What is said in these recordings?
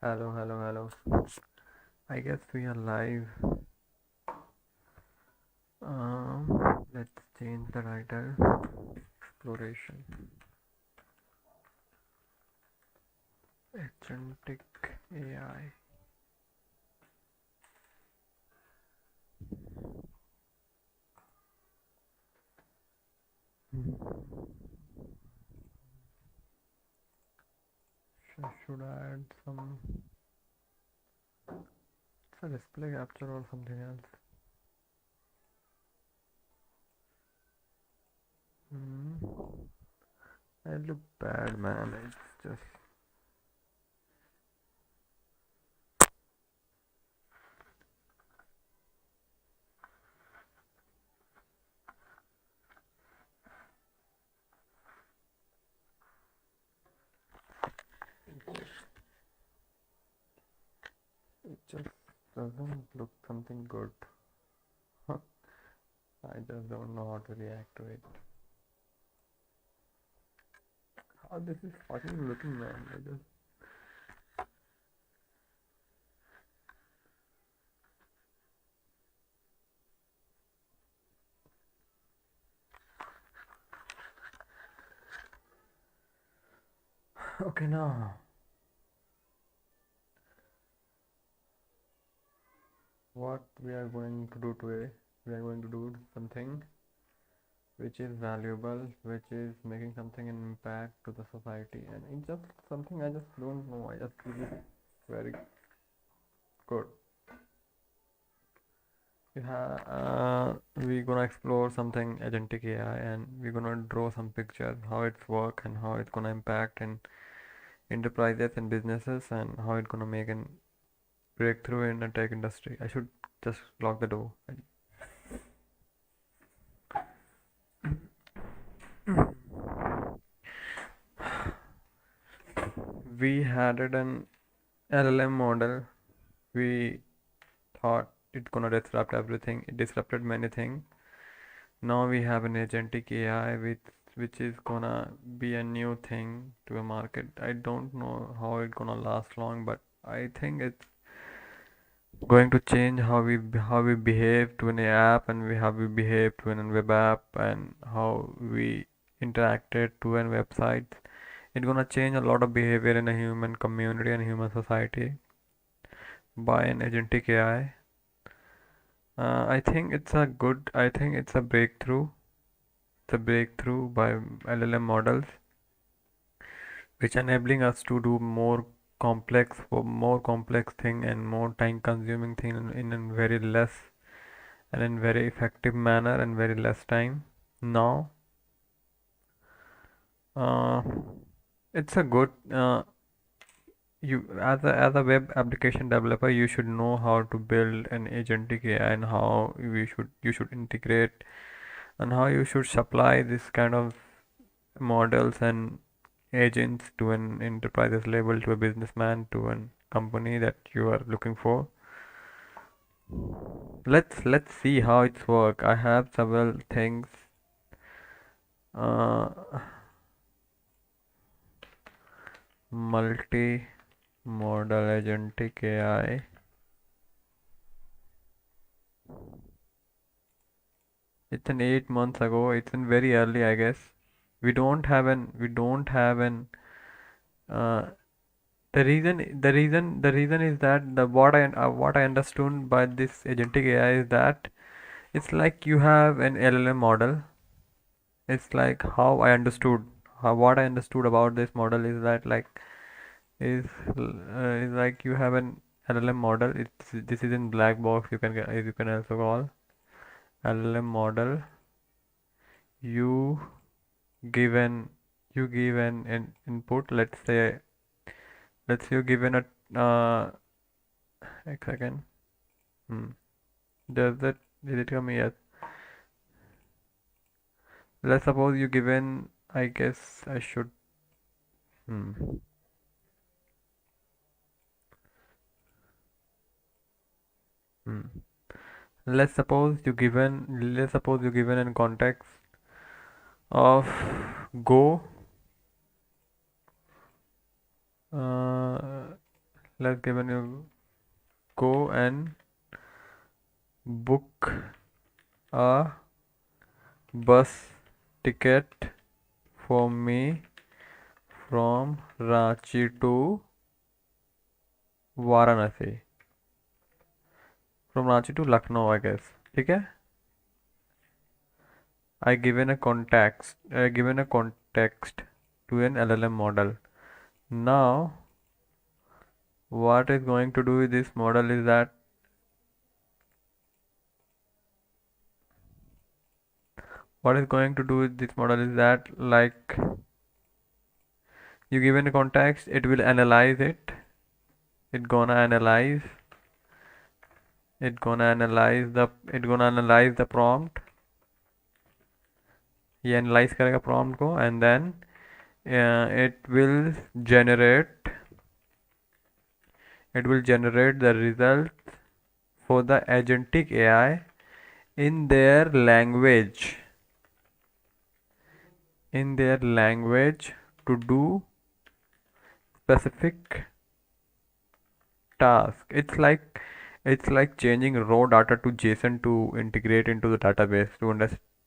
Hello. I guess we are live. Let's change the title. Exploration. Agentic AI. Should I add some? It's a display capture or something else. I look bad, man. It's just. It just doesn't look something good. I just don't know how to react to it. How this is fucking looking, man. I just. Okay, now. What we are going to do today, we are going to do something which is valuable, which is making something an impact to the society, and it's just something I just don't know. I just feel it very good. We're gonna explore something agentic AI, and we're gonna draw some pictures how it's work and how it's gonna impact in enterprises and businesses, and how it's gonna make an breakthrough in the tech industry. I should just lock the door. We had an LLM model. We thought it's gonna disrupt everything. It disrupted many things. Now we have an agentic AI which is gonna be a new thing to a market. I don't know how it's gonna last long, but I think it's going to change how we behave to an app, and how we behave to an web app, and how we interacted to an website. It's gonna change a lot of behavior in a human community and human society by an agentic AI. I think it's a breakthrough. It's a breakthrough by LLM models, which enabling us to do more complex thing and more time consuming thing in a very less and in very effective manner and very less time. Now, uh, it's a good you as a web application developer, you should know how to build an agentic AI, and how you should integrate, and how you should supply this kind of models and agents to an enterprises level, to a businessman, to a company that you are looking for. Let's see how it's work. I have several things. uh, Multi-model agentic AI. It's an 8 months ago. It's in very early, I guess. We don't have an the reason is that what I understood by this agentic AI is that it's like you have an LLM model. It's like what I understood about this model is that is like you have an LLM model. This is in black box. You can also call LLM model. You give an input. Let's say you given a a second. Does that did it come? Yes. Let's suppose you given. I guess I should. Hmm. Hmm. Let's suppose you given in context of Go. let's give you go and book a bus ticket for me from Ranchi to Varanasi, from Ranchi to Lucknow, I guess. ठीक है? I given a context to an LLM model. Now, what is going to do with this model is that like you given a context, it will analyze it. It gonna analyze the prompt. ये analyze करेगा prompt को, and then it will generate the result for the agentic AI in their language to do specific task. It's like changing raw data to JSON to integrate into the database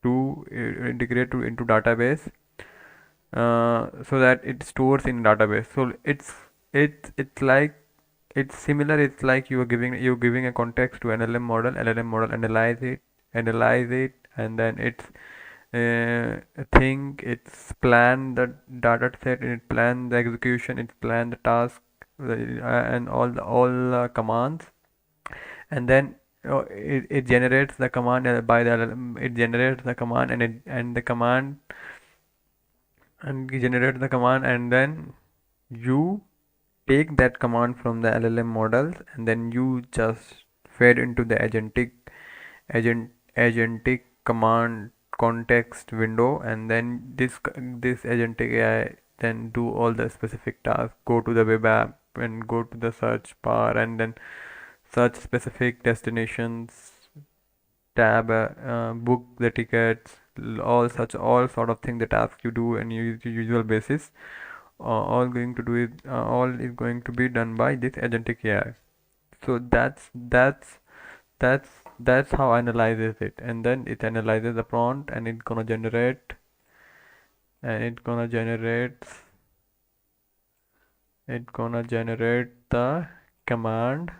into database, so that it stores in database. So it's similar. It's like you're giving a context to an LLM model. LLM model analyze it, and then it's plan the data set, it plan the execution, it plan the task, and all commands, and then it generates the command by the LLM. It generates the command and then you take that command from the LLM models, and then you just fed into the agentic command context window, and then this agentic AI then do all the specific tasks, go to the web app and go to the search bar and then search specific destinations, tab, book the tickets, all sort of thing, the tasks you do on usual basis, all is going to be done by this agentic AI. So that's how analyzes it, and then it analyzes the prompt, and it's gonna generate the command,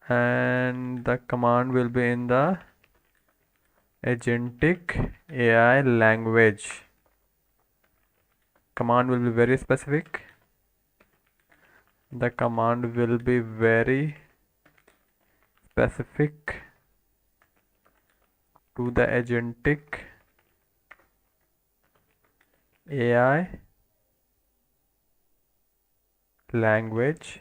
and the command will be in the agentic AI language. Command will be very specific. The command will be very specific to the agentic AI language.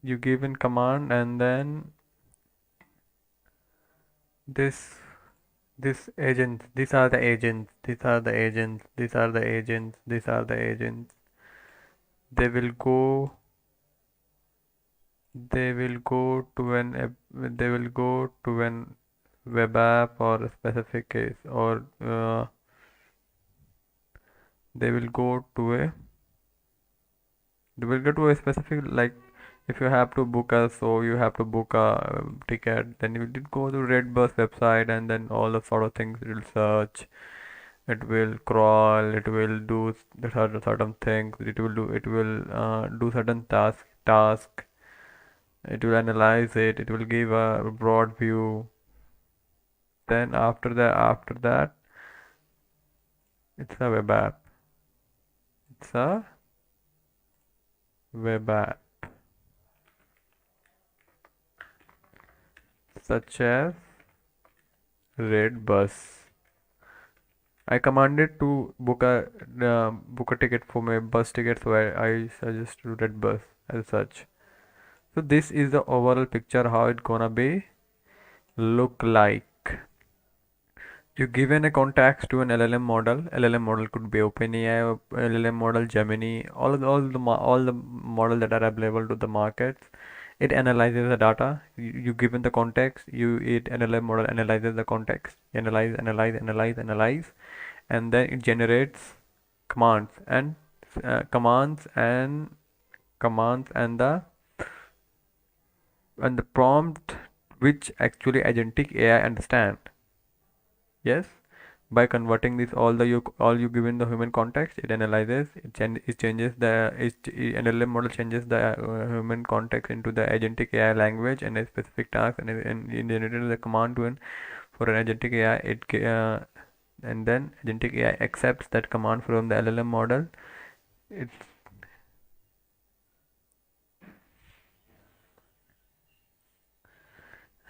You give in command, and then these agents, these are the agents, they will go to an web app or a specific case, or they will go to a specific, like if you have to book a ticket, then you will go to RedBus website, and then all the sort of things it will search, it will crawl, it will do the certain things, it will do certain task, it will analyze it, it will give a broad view. Then after that it's a web app. Such as RedBus. I commanded to book a ticket for my bus ticket, so I suggest to RedBus as such. So this is the overall picture how it gonna be look like. You given a context to an LLM model. LLM model could be OpenAI, LLM model Gemini, all the models that are available to the markets. it analyzes the data. You given the context, it NLM model analyzes the context, analyze, and then it generates commands and commands and commands and the prompt which actually agentic AI understand. Yes, by converting this all you given the human context, it analyzes, it changes NLM model changes the human context into the agentic AI language and a specific task, and it generated the command for an agentic AI. And then agentic AI accepts that command from the LLM model. It's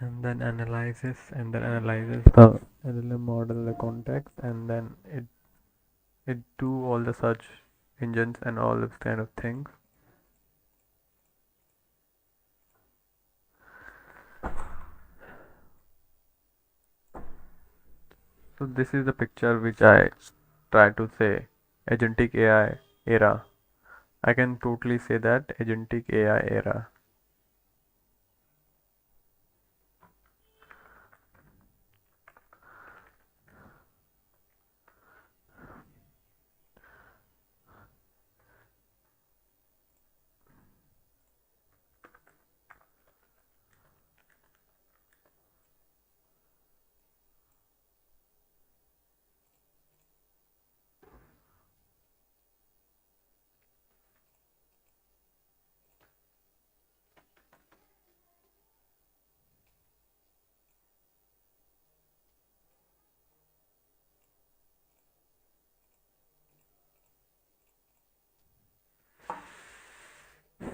and then analyzes the LLM model the context, and then it do all the search engines and all those kind of things. So this is the picture which I try to say agentic AI era. I can totally say that agentic AI era.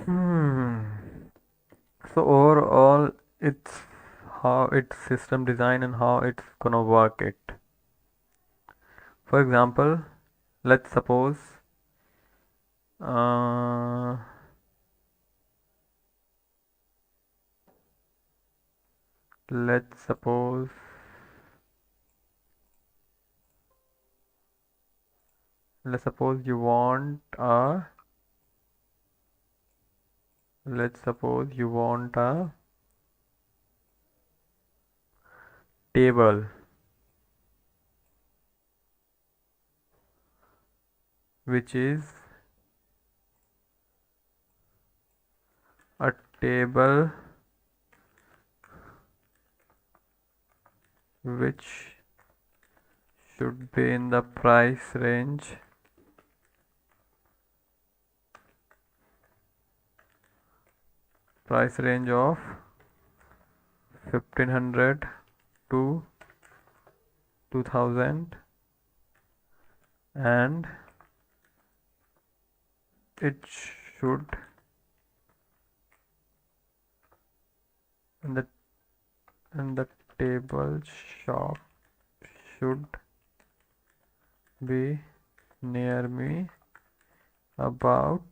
Hmm. So overall, it's how its system design and how it's gonna work it. For example, let's suppose uh, let's suppose let's suppose you want a let's suppose you want a table which is a table which should be in the price range of 1500 to 2000, and it should and the table shop should be near me about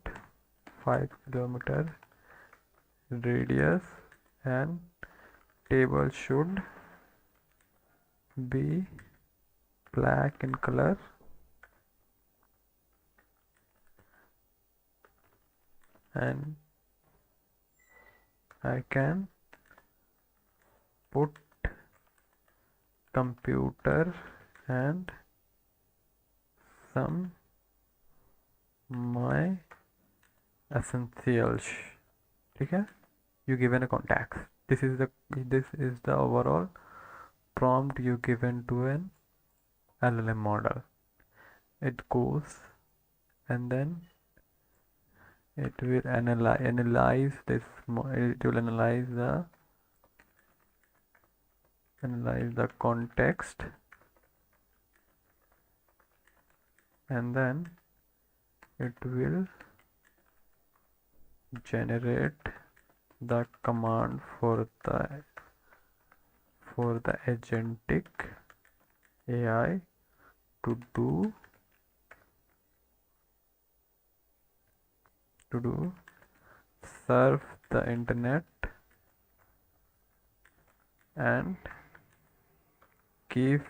5 kilometer radius, and table should be black in color, and I can put computer and some my essentials. Okay, you given a context. This is the overall prompt you given to an LLM model. It goes and then it will analyze this. It will analyze the context, and then it will generate the command for the agentic AI to do surf the internet and give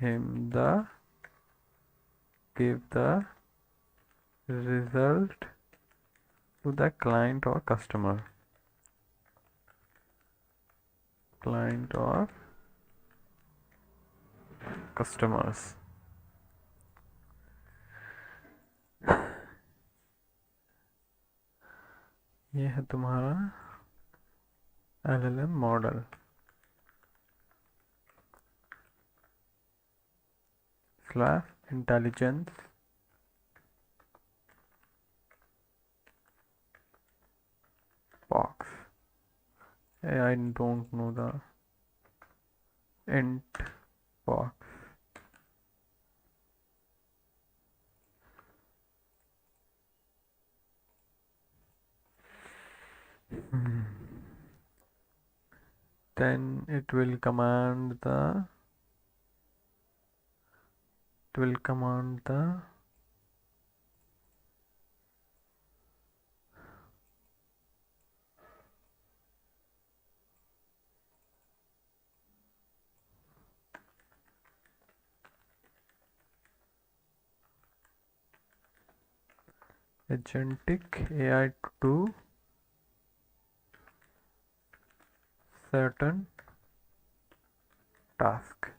the result to the client or customer. client or customers. ये है तुम्हारा LLM model / intelligence box. I don't know the int box. Then it will command the Agentic AI to do certain task,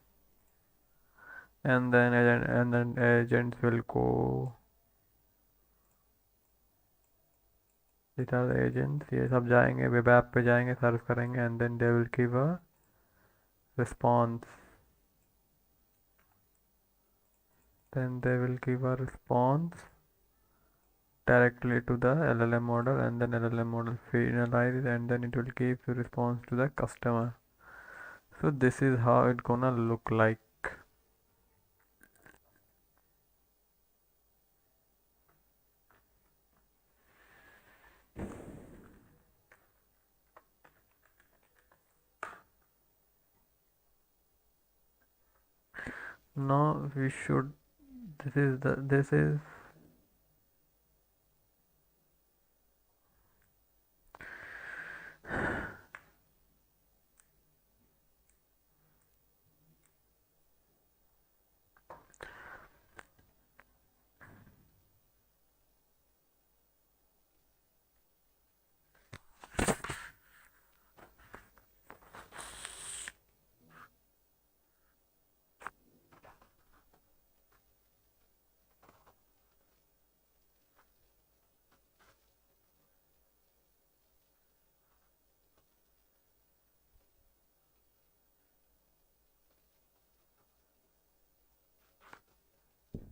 and then agents will go. These are the agents. ये सब जाएंगे web app पे जाएंगे, search करेंगे, and then they will give a response. Then they will give a response directly to the LLM model, and then LLM model finalizes, and then it will give the response to the customer. So this is how it's gonna look like. Now we should, this is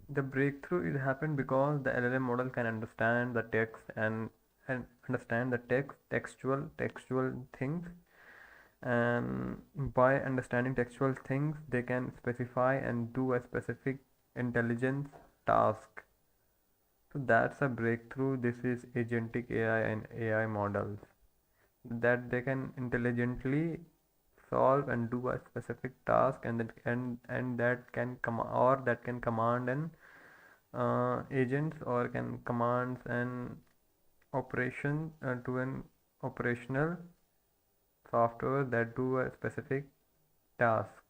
the breakthrough. It happened because the LLM model can understand the text and understand the textual things, and by understanding textual things they can specify and do a specific intelligence task. So that's a breakthrough. This is agentic AI and AI models, that they can intelligently solve and do a specific task, and that can command an agents, or can commands an operation to an operational software that do a specific task.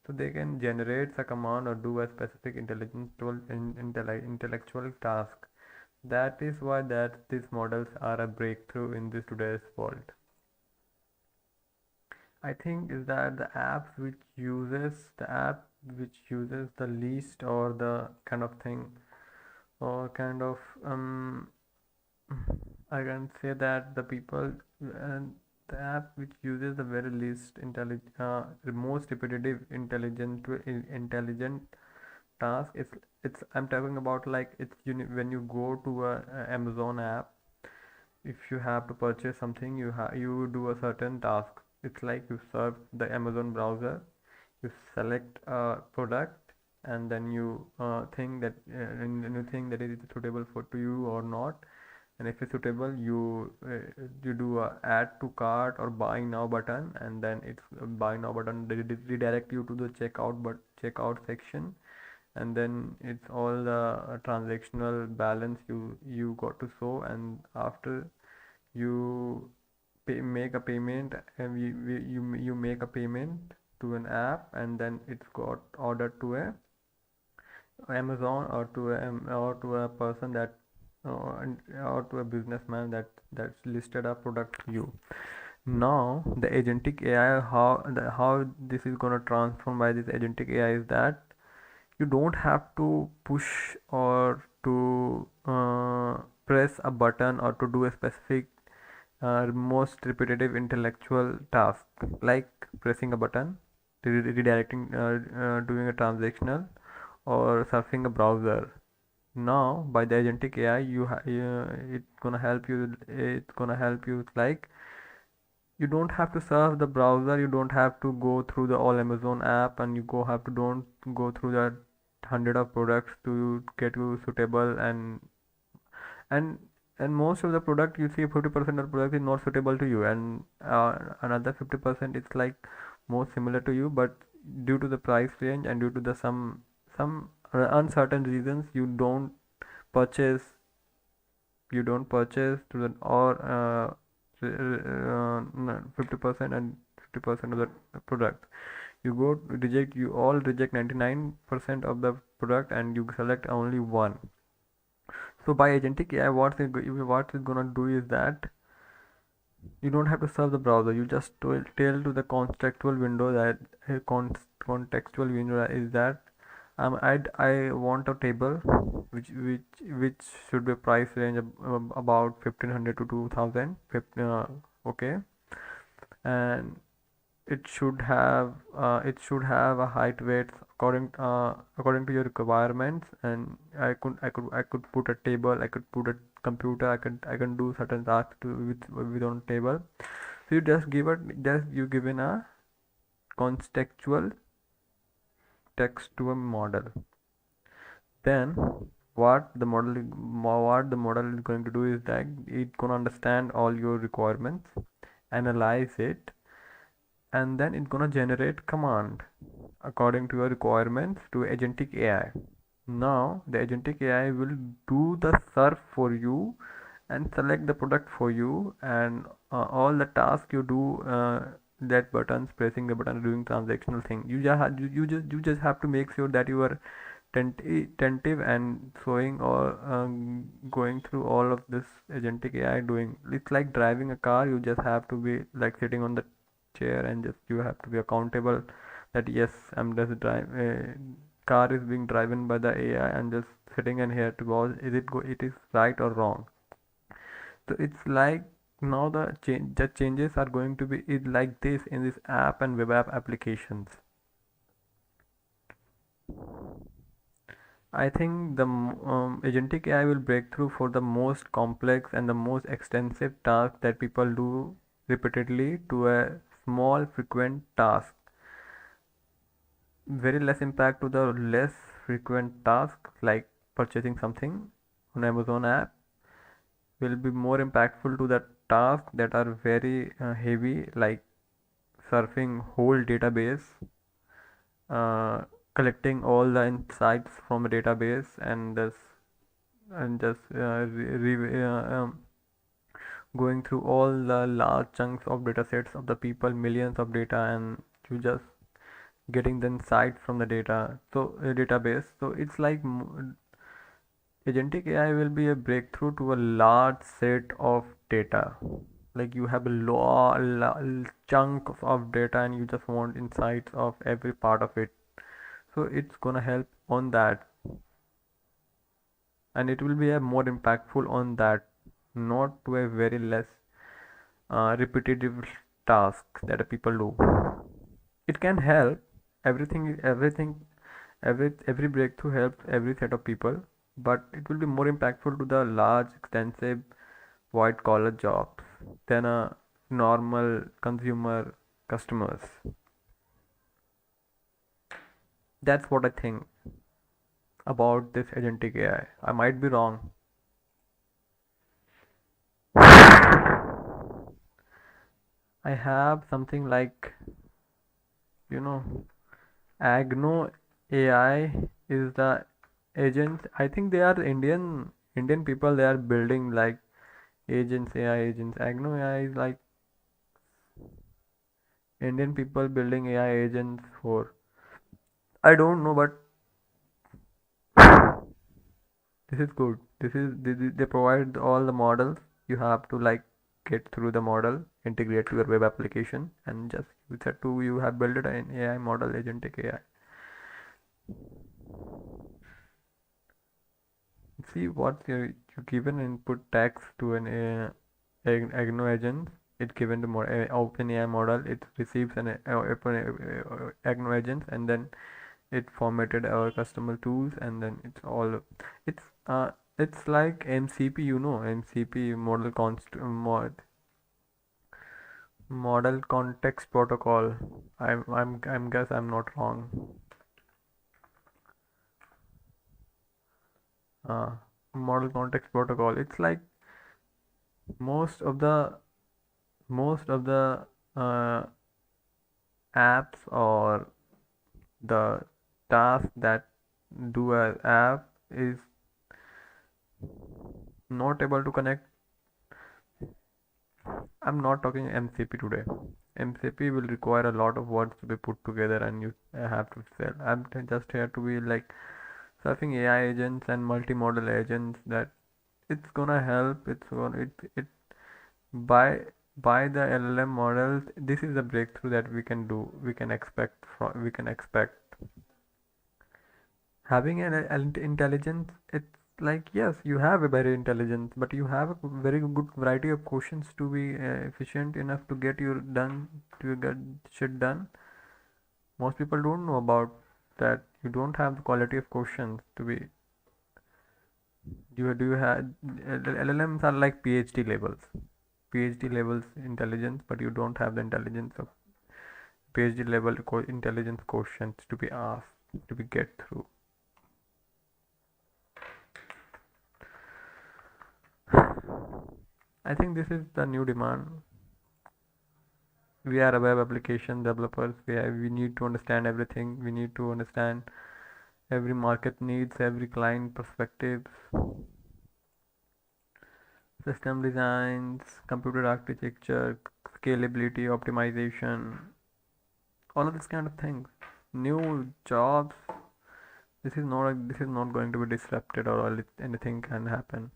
So they can generate a command or do a specific intellectual task. That is why that these models are a breakthrough in this today's world. I think is that the app which uses the least, or the kind of thing, or kind of I can say that the people and the app which uses the very least the most repetitive intelligent task, it's I'm talking about, like, when you go to a Amazon app. If you have to purchase something, you do a certain task. It's like you serve the Amazon browser, you select a product, and then you think that and you think that it is suitable for to you or not. And if it's suitable, you do a add to cart or buy now button, and then it's buy now button redirect you to the checkout section, and then it's all the transactional balance you got to show. And after you make a payment, and you make a payment to an app, and then it's got ordered to a Amazon, or to a person that or to a businessman that's listed a product to you. Now the agentic AI, how this is gonna transform by this agentic AI is that you don't have to push or to press a button or to do a specific most repetitive intellectual task like pressing a button, redirecting, doing a transactional, or surfing a browser. Now by the agentic AI, it's gonna help you. It's gonna help you like you don't have to surf the browser, you don't have to go through the all Amazon app, and you go have to don't go through the hundred of products to get you suitable, and and most of the product you see 50% of the product is not suitable to you, and another 50% is like more similar to you, but due to the price range and due to the some uncertain reasons purchase purchase to the or 50% and 50% of the product. You go reject, you all reject 99% of the product and you select only one. So by agentic AI, what it's gonna do is that you don't have to serve the browser. You just tell to the contextual window that contextual window is that I want a table which should be price range about 1500 to 2000. Okay, and it should have a height weight according to your requirements, and I could put a table, I could put a computer, I can do certain tasks with on table. So you just given a contextual text to a model. Then what the model is going to do is that it's gonna understand all your requirements, analyze it, and then it's gonna generate command according to your requirements to agentic AI. Now the agentic AI will do the search for you and select the product for you, and all the tasks you do, that buttons, pressing the button, doing transactional thing. You just have to make sure that you are attentive and showing or going through all of this agentic AI doing. It's like driving a car. You just have to be like sitting on the chair and just you have to be accountable that yes, I'm just drive car is being driven by the AI and just sitting in here to go it is right or wrong. So it's like now the changes are going to be is like this in this app and web app applications. I think the agentic AI will break through for the most complex and the most extensive tasks that people do repeatedly to a small frequent task. Very less impact to the less frequent task like purchasing something on Amazon app, will be more impactful to the tasks that are very heavy like surfing whole database, uh, collecting all the insights from a database, and just going through all the large chunks of data sets of the people, millions of data, and you just getting the insight from the data, so database. So it's like agentic AI will be a breakthrough to a large set of data. Like you have a chunk of data and you just want insights of every part of it. So it's gonna help on that, and it will be a more impactful on that, not to a very less repetitive task that people do. It can help every breakthrough helps every set of people, but it will be more impactful to the large extensive white collar jobs than a normal consumer customers. That's what I think about this agentic AI. I might be wrong. I have something like, you know, Agno AI is the agent. I think they are Indian people. They are building like agents, AI agents. Agno AI is like Indian people building AI agents for. I don't know, but this is good. They provide all the models. You have to like get through the model, integrate to your web application, and just use that to you have built an AI model, agentic AI. See what you given input text to an Agno agent. It given the open AI model. It receives an open Agno agent, and then it formatted our customer tools, and then it's uh it's like MCP, MCP model context protocol. I'm guess I'm not wrong. uh Model context protocol, it's like most of the uh, apps or the task that do a app is not able to connect. I'm not talking MCP today. MCP will require a lot of words to be put together, and you have to sell. Just here to be like surfing AI agents and multimodal agents that it's gonna help. It's gonna it by the LLM models. This is a breakthrough that we can do. We can expect having an intelligence. It's like, yes, you have a very intelligence, but you have a very good variety of questions to be efficient enough to get shit done. Most people don't know about that. You don't have the quality of questions to be. You do you have LLMs are like PhD levels intelligence, but you don't have the intelligence of PhD level intelligence questions to be asked to be get through. I think this is the new demand. We are a web application developers. We need to understand everything. We need to understand every market needs, every client perspectives, system designs, computer architecture, scalability, optimization, all of this kind of things. New jobs. This is not going to be disrupted, or anything can happen.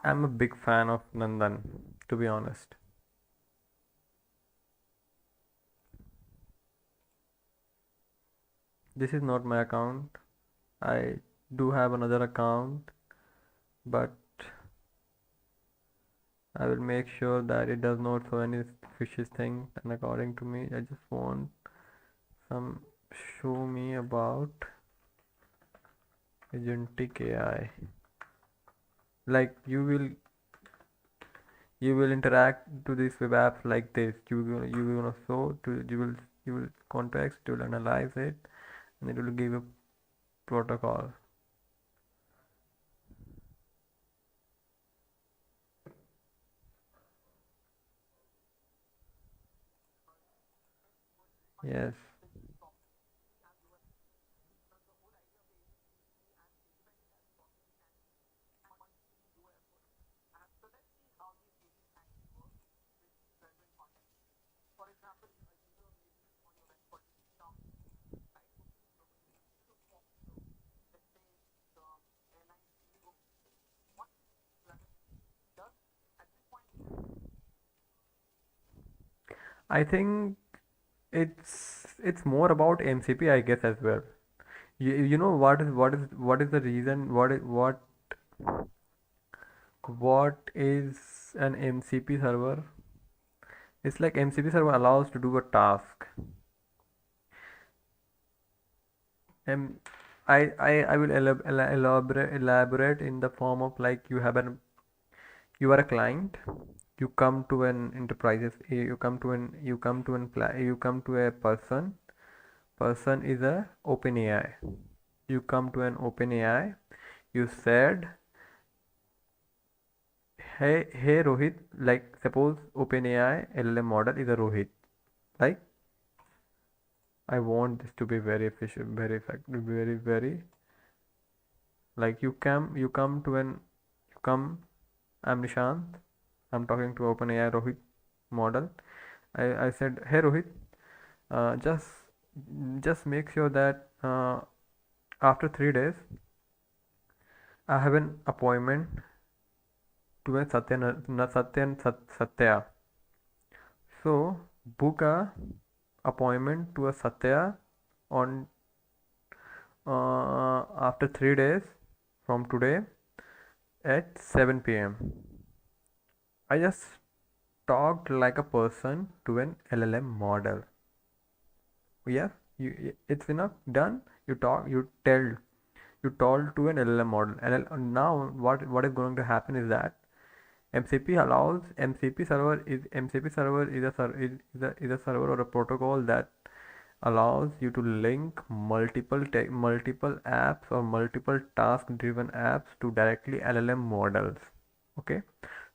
I'm a big fan of Nandan, to be honest. This is not my account. I do have another account, but I will make sure that it does not show any suspicious thing. And according to me, I just want some show me about agentic AI. Like you will interact to this web app like this. You will show to you will context, you will analyze it, and it will give a protocol. Yes. I think it's more about MCP, I guess, as well. You know what is the reason, what is an MCP server? It's like MCP server allows to do a task. And I will elaborate in the form of, like, you are a client. You come to an enterprises. You come to a person. Person is a OpenAI. You come to an OpenAI. You said, hey Rohit. Like, suppose OpenAI LLM model is a Rohit. Like, I want this to be very efficient, very effective, very, like, you come. I'm Nishant. I'm talking to OpenAI Rohit model. I said, hey Rohit, uh, just just make sure that after 3 days I have an appointment to a Satya. So book a appointment to a Satya on after 3 days from today at 7 p.m. I just talked like a person to an LLM model. Yes, it's enough. Done. You told to an LLM model. Now what is going to happen is that MCP server is a server or a protocol that allows you to link multiple apps or multiple task driven apps to directly LLM models. Okay,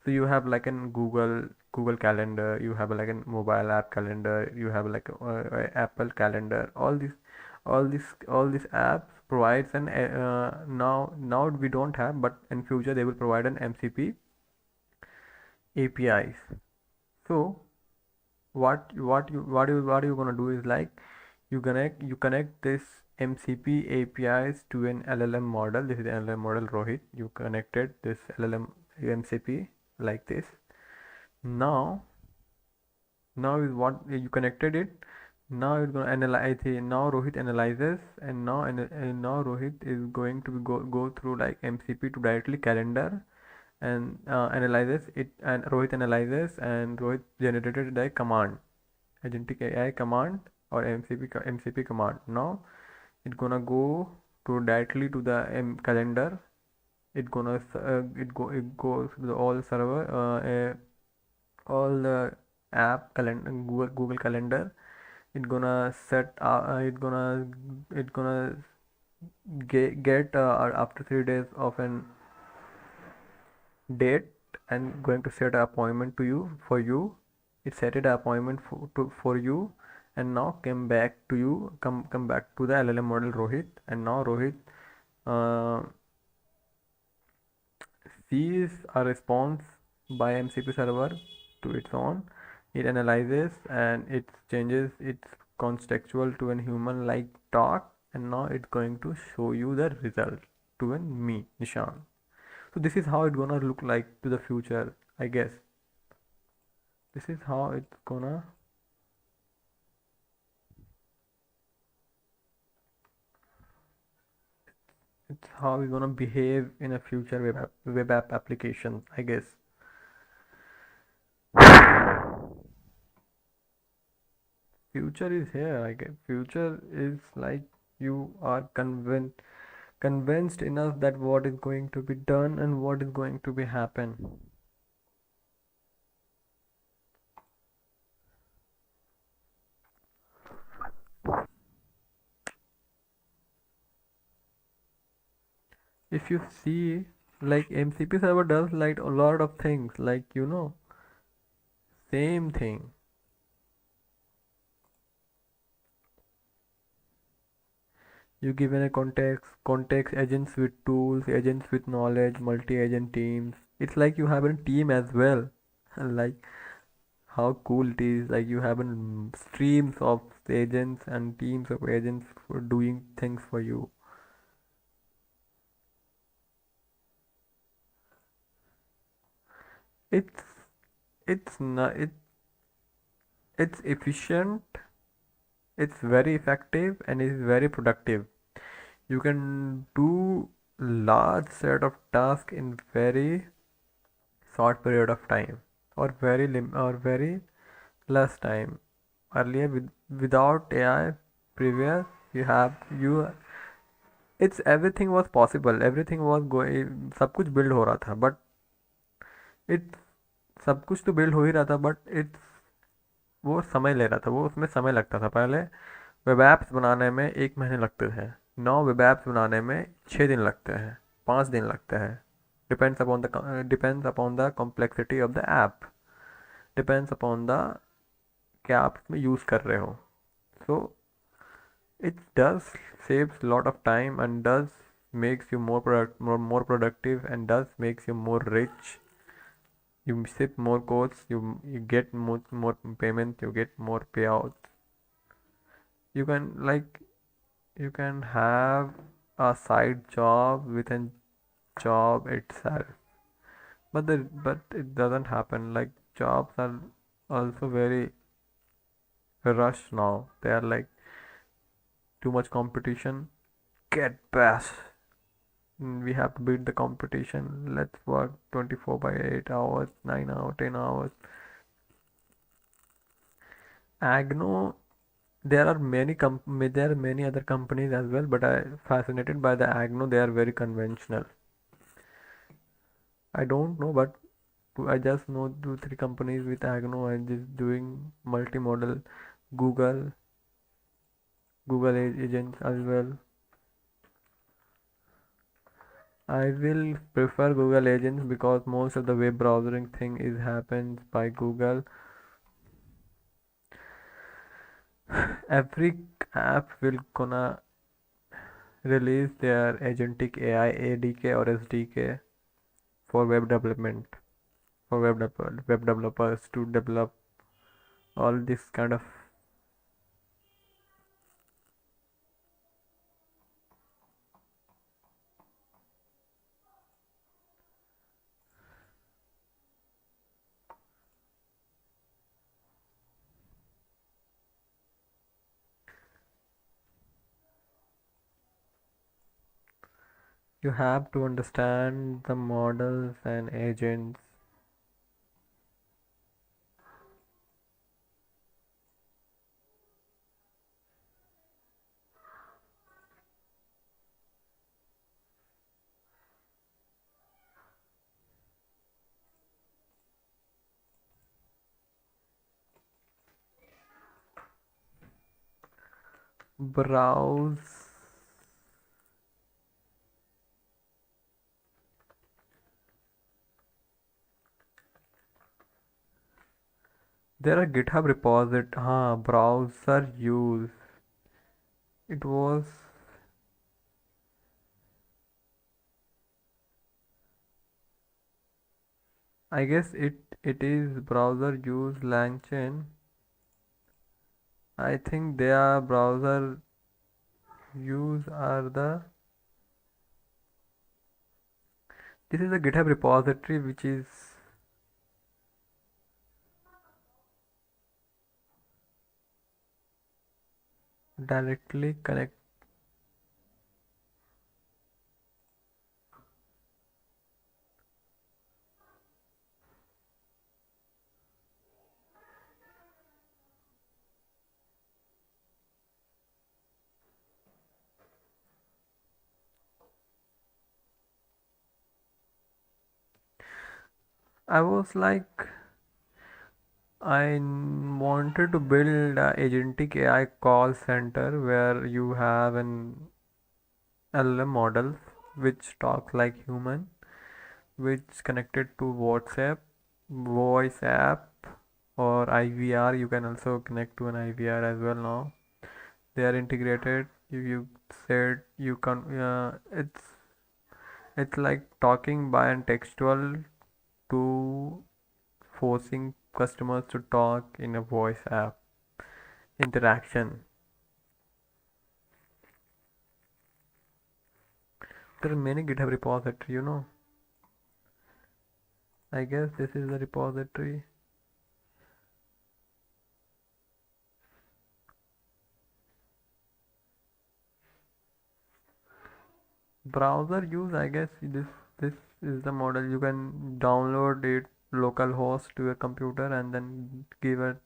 so you have like an Google Calendar, you have like a mobile app calendar, you have like a Apple Calendar. All these apps provides an now we don't have, but in future they will provide an MCP APIs. So what you gonna do is, like, you connect this MCP APIs to an LLM model. This is the LLM model Rohit. You connected this LLM MCP like this. Now now is what you connected it. Now it's gonna analyze it. Now Rohit analyzes, and now Rohit is going to go through like MCP to directly calendar, and analyzes it, and Rohit generated the command, Agentic AI command, or MCP command. Now it's gonna go to directly to the calendar. It goes to the all server, all the app calendar, Google Calendar. It gonna get after 3 days of an date, and going to set an appointment to you for you. It set an appointment for you, and now come back to the LLM model Rohit, and now Rohit uh, sees a response by MCP server to its own. It analyzes and it changes its contextual to a human like talk, and now it's going to show you the result to an me, Nishan. So this is how it's gonna look like to the future, I guess. This is how it's gonna behave in a future web app application, I guess. Future is here, I guess. Future is like, you are convinced enough that what is going to be done and what is going to be happen. If you see, like, MCP server does like a lot of things, like, same thing. You given a context agents with tools, agents with knowledge, multi-agent teams. It's like you have a team as well. Like, how cool it is. Like, you have streams of agents and teams of agents for doing things for you. It's it's not it it's efficient, it's very effective and is very productive. You can do large set of tasks in very short period of time, or very less time. Earlier without AI previous, you it's everything was possible, everything was going, सब कुछ build हो रहा था, but it सब कुछ तो build हो ही रहा था, but it's वो समय ले रहा था, वो उसमें समय लगता था। पहले वेब एप्स बनाने में 1 महीने लगते थे, नौ वेब एप्स बनाने में 6 दिन लगते हैं, 5 दिन लगते हैं। Depends upon the complexity of the app, depends upon the क्या आप इसमें यूज़ कर रहे हो। सो it does saves lot of time and does makes you more productive and does makes you more rich. You save more codes, you get more payments, you get more payouts. You can you can have a side job within job itself, but it doesn't happen. Like jobs are also very rush now. They are like too much competition. Get best. We have to beat the competition. Let's work 24 by 8 hours, 9 hours, 10 hours. Agno, there are many other companies as well, but I fascinated by the Agno. They are very conventional. I don't know, but I just know 2 3 companies with Agno and just doing multimodal. Google, Google agents as well. I will prefer Google agents because most of the web browsing thing is happens by Google. Every app will gonna release their agentic AI ADK or SDK for web development, for web developers to develop all this kind of. You have to understand the models and agents. Browse. There are GitHub repository. Browser use. It was. I guess it is browser use LangChain. I think they are browser use are the. This is a GitHub repository which is directly connect. I was like, wanted to build a agentic AI call center where you have an LLM model which talks like human, which connected to WhatsApp, voice app, or IVR. You can also connect to an IVR as well now. They are integrated. You said you can. It's like talking by and textual to forcing customers to talk in a voice app interaction. There are many GitHub repository. I guess this is the repository. browser use, I guess this is the model. You can download it localhost to your computer and then give it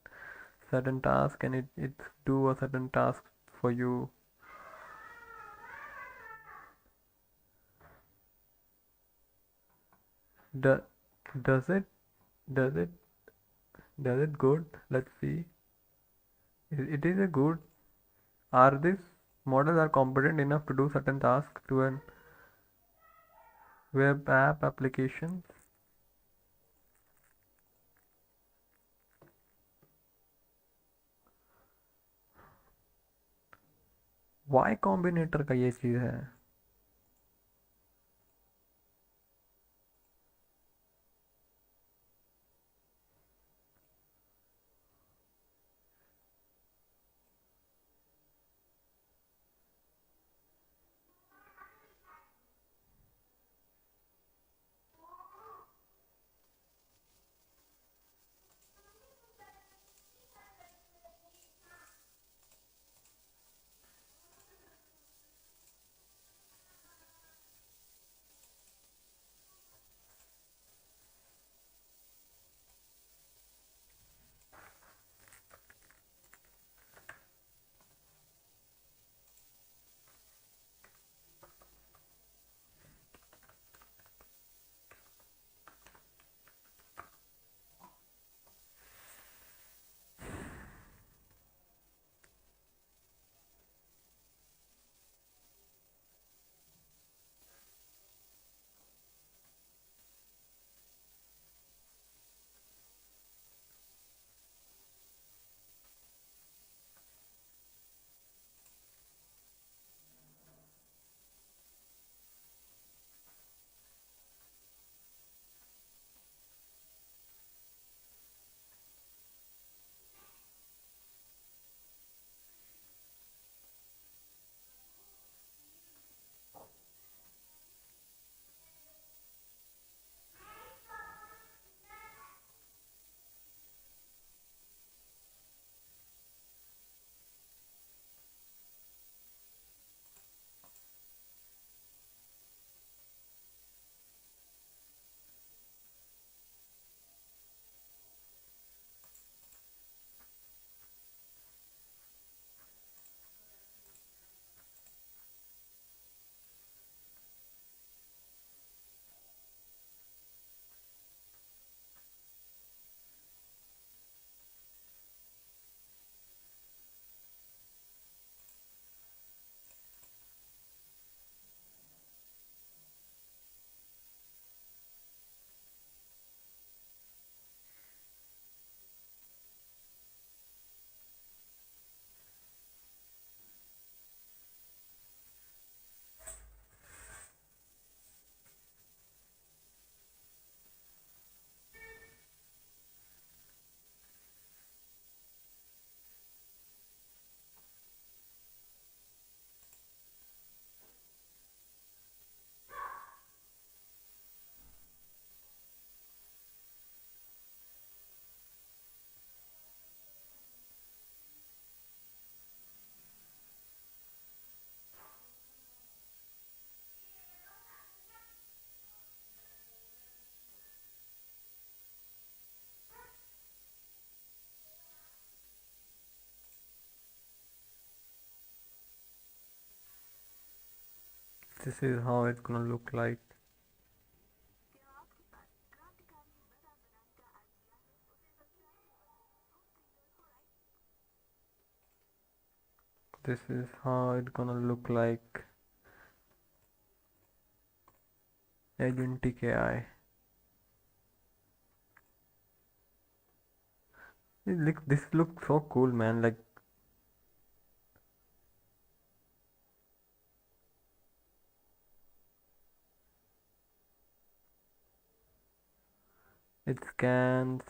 certain task and it do a certain task for you. Do, does it does it does it good? Let's see. It is a good. Are these models are competent enough to do certain tasks to an web app application? Y combinator का ये चीज़ है. This is how it's gonna look like. This is how it's gonna look like. Agentic AI. This looks so cool, man. Like it scans.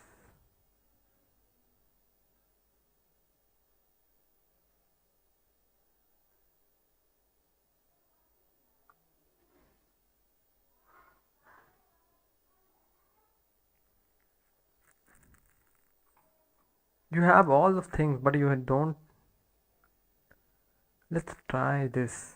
You have all those things, but you don't. Let's try this.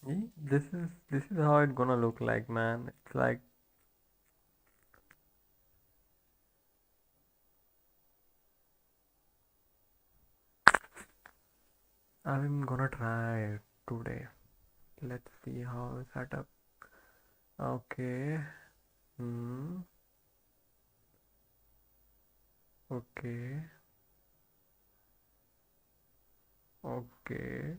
This is how it's gonna look like, man. It's like I'm gonna try it today. Let's see how it's set up. Okay. Hmm. Okay. Okay.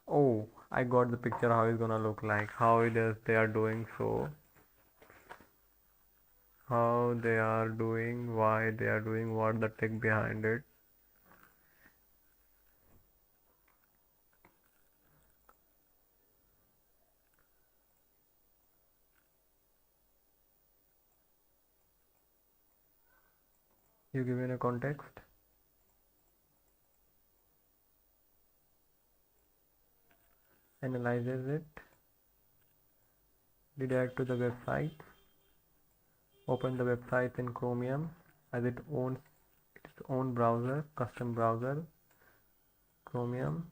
Oh, I got the picture how it's gonna look like. How it is they are doing so. How they are doing, why they are doing, what the tech behind it. You give me a context. Analyzes it. Redirect to the website. Open the website in Chromium as it owns its own browser, custom browser. Chromium.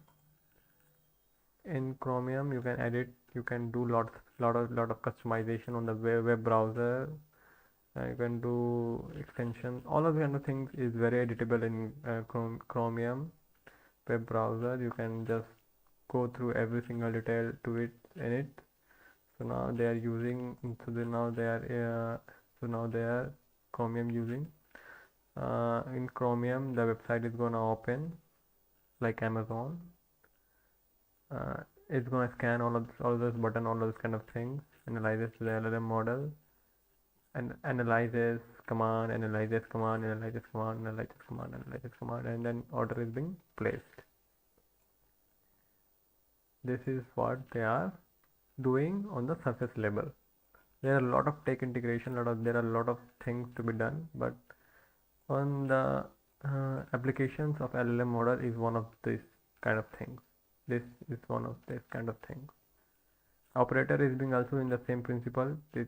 In Chromium, you can edit. You can do lot of customization on the web browser. You can do extensions. All of the kind of things is very editable in Chromium web browser. You can just go through every single detail to it in it. So now they are using. So now they are Chromium using. In Chromium, the website is gonna open like Amazon. It's gonna scan all of those button, all those kind of things, analyzes the LLM model, and analyzes command, analyzes command, analyzes command, analyzes command, analyzes command, and then order is being placed. This is what they are doing on the surface level. There are a lot of tech integration, there are a lot of things to be done, but on the applications of LLM model is one of these kind of things. This is one of these kind of things. Operator is being also in the same principle. The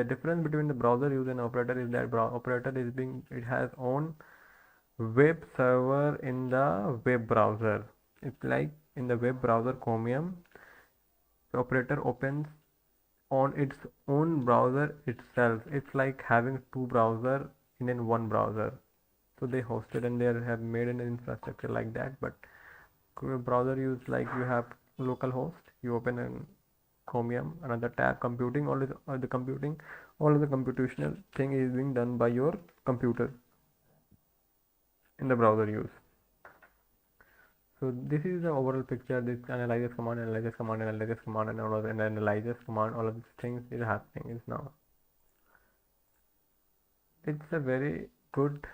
difference between the browser use and operator is that operator is being, it has own web server in the web browser. It's like in the web browser Chromium, the operator opens on its own browser itself. It's like having two browser in one browser. So they hosted and they have made an infrastructure like that. But browser use, like you have local host, you open an Chromium, another tab, computing, all the computing, all of the computational thing is being done by your computer in the browser use. So this is the overall picture. This analyzes command, analyzes command, analyzes command, and all of and analyzes command. All of these things is happening is now. It's a very good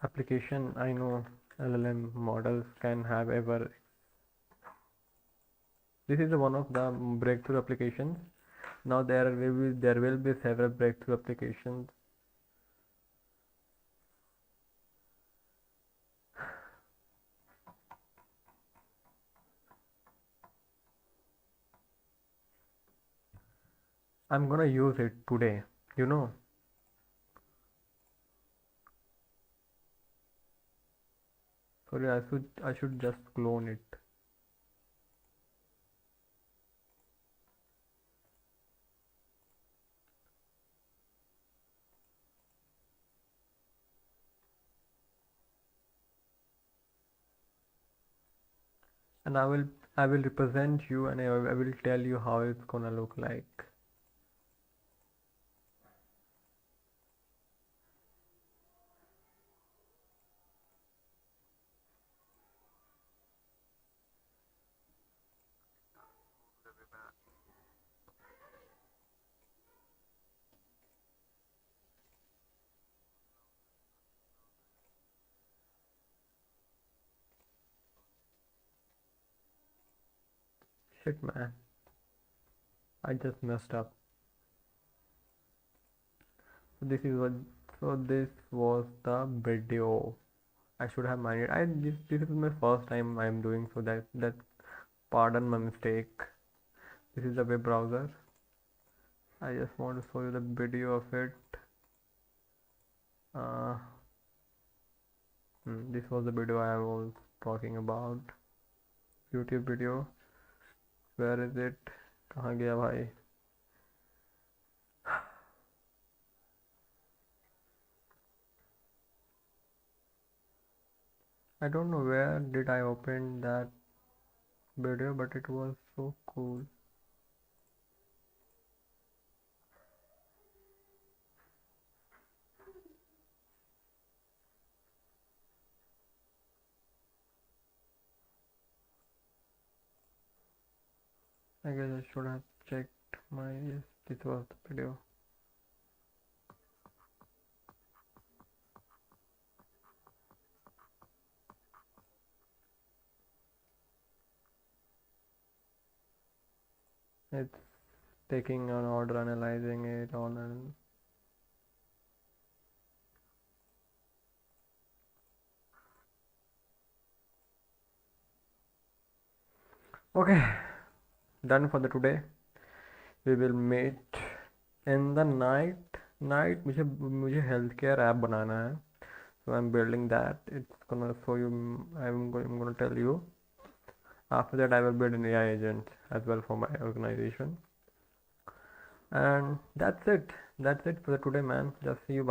application. I know LLM models can have ever. This is one of the breakthrough applications. Now there will be several breakthrough applications. I'm gonna use it today. You know. Sorry, I should just clone it. And I will represent you and I will tell you how it's gonna look like. Shit, man, I just messed up. So this was the video. I should have minded. This is my first time I'm doing, so that pardon my mistake. This is the web browser. I just want to show you the video of it. uh, this was the video I was talking about. YouTube video. Where is it? कहाँ गया भाई? I don't know where did I open that video, but it was so cool. I guess I should have checked my, yes, this was the video. It's taking an order, analyzing it on an okay, done for the today. We will meet in the night मुझे healthcare app बनाना है, so I'm building that. It's gonna show you. I'm gonna tell you. After that, I will build an AI agent as well for my organization. And that's it for the today, man. Just see you.